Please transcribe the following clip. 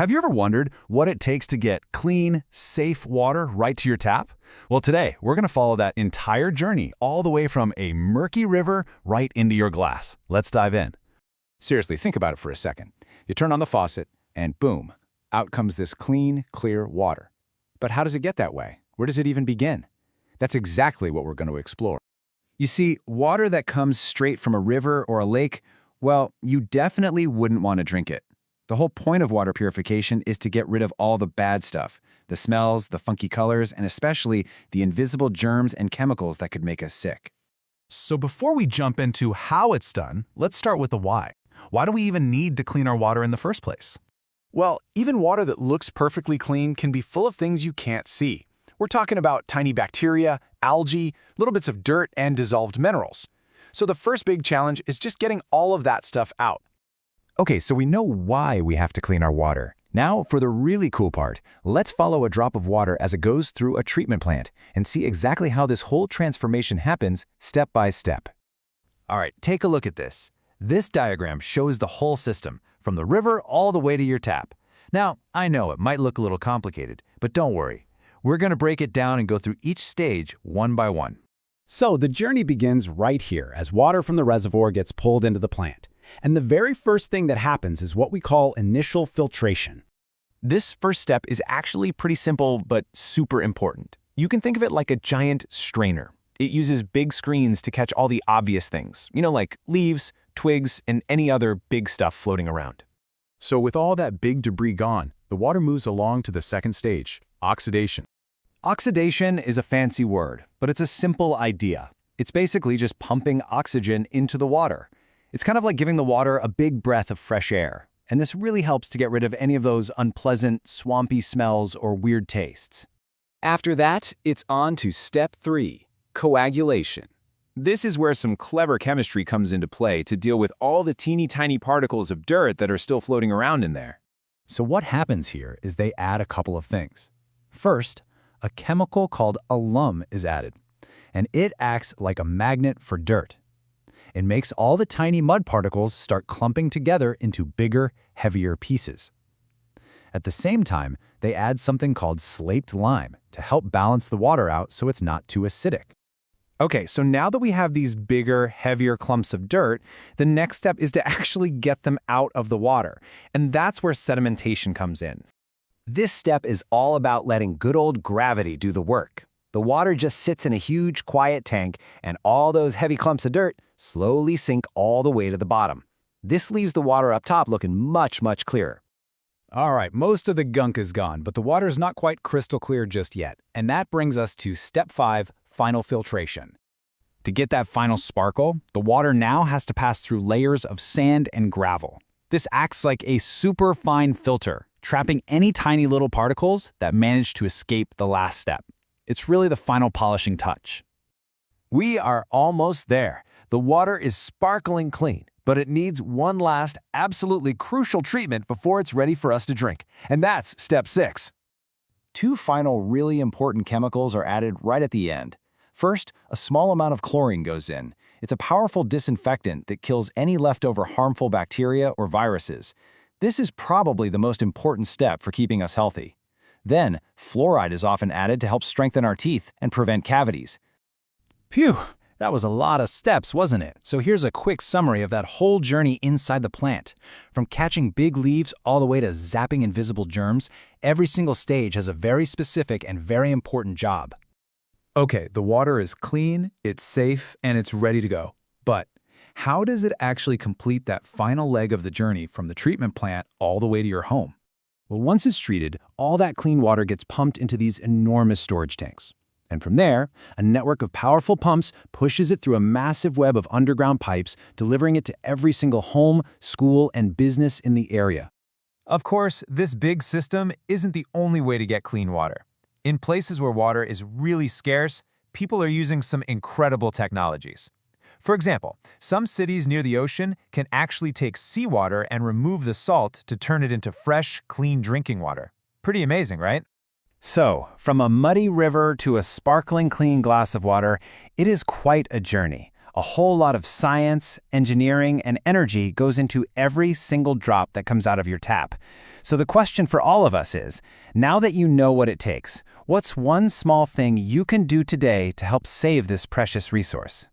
Have you ever wondered what it takes to get clean, safe water right to your tap? Well, today we're going to follow that entire journey all the way from a murky river right into your glass. Let's dive in. Seriously, think about it for a second. You turn on the faucet, and boom, out comes this clean, clear water. But how does it get that way? Where does it even begin? That's exactly what we're going to explore. You see, water that comes straight from a river or a lake, well, you definitely wouldn't want to drink it. The whole point of water purification is to get rid of all the bad stuff, the smells, the funky colors, and especially the invisible germs and chemicals that could make us sick. So before we jump into how it's done, let's start with the why. Why do we even need to clean our water in the first place? Well, even water that looks perfectly clean can be full of things you can't see. We're talking about tiny bacteria, algae, little bits of dirt, and dissolved minerals. So the first big challenge is just getting all of that stuff out. Okay, so we know why we have to clean our water. Now, for the really cool part, let's follow a drop of water as it goes through a treatment plant and see exactly how this whole transformation happens step by step. All right, take a look at this. This diagram shows the whole system, from the river all the way to your tap. Now, I know it might look a little complicated, but don't worry. We're going to break it down and go through each stage one by one. So the journey begins right here as water from the reservoir gets pulled into the plant. And the very first thing that happens is what we call initial filtration. This first step is actually pretty simple, but super important. You can think of it like a giant strainer. It uses big screens to catch all the obvious things, like leaves, twigs, and any other big stuff floating around. So with all that big debris gone, the water moves along to the second stage, oxidation. Oxidation is a fancy word, but it's a simple idea. It's basically just pumping oxygen into the water. It's kind of like giving the water a big breath of fresh air, and this really helps to get rid of any of those unpleasant, swampy smells or weird tastes. After that, it's on to step 3, coagulation. This is where some clever chemistry comes into play to deal with all the teeny tiny particles of dirt that are still floating around in there. So what happens here is they add a couple of things. First, a chemical called alum is added, and it acts like a magnet for dirt. It makes all the tiny mud particles start clumping together into bigger, heavier pieces. At the same time, they add something called slaked lime to help balance the water out so it's not too acidic. Okay, so now that we have these bigger, heavier clumps of dirt, the next step is to actually get them out of the water, and that's where sedimentation comes in. This step is all about letting good old gravity do the work. The water just sits in a huge, quiet tank, and all those heavy clumps of dirt slowly sink all the way to the bottom. This leaves the water up top looking much, much clearer. All right, most of the gunk is gone, but the water is not quite crystal clear just yet. And that brings us to step 5, final filtration. To get that final sparkle, the water now has to pass through layers of sand and gravel. This acts like a super fine filter, trapping any tiny little particles that manage to escape the last step. It's really the final polishing touch. We are almost there. The water is sparkling clean, but it needs one last, absolutely crucial treatment before it's ready for us to drink. And that's step 6. 2 final really important chemicals are added right at the end. First, a small amount of chlorine goes in. It's a powerful disinfectant that kills any leftover harmful bacteria or viruses. This is probably the most important step for keeping us healthy. Then, fluoride is often added to help strengthen our teeth and prevent cavities. Phew, that was a lot of steps, wasn't it? So here's a quick summary of that whole journey inside the plant. From catching big leaves all the way to zapping invisible germs, every single stage has a very specific and very important job. Okay, the water is clean, it's safe, and it's ready to go. But how does it actually complete that final leg of the journey from the treatment plant all the way to your home? Well, once it's treated, all that clean water gets pumped into these enormous storage tanks. And from there, a network of powerful pumps pushes it through a massive web of underground pipes, delivering it to every single home, school, and business in the area. Of course, this big system isn't the only way to get clean water. In places where water is really scarce, people are using some incredible technologies. For example, some cities near the ocean can actually take seawater and remove the salt to turn it into fresh, clean drinking water. Pretty amazing, right? So, from a muddy river to a sparkling clean glass of water, it is quite a journey. A whole lot of science, engineering, and energy goes into every single drop that comes out of your tap. So the question for all of us is, now that you know what it takes, what's one small thing you can do today to help save this precious resource?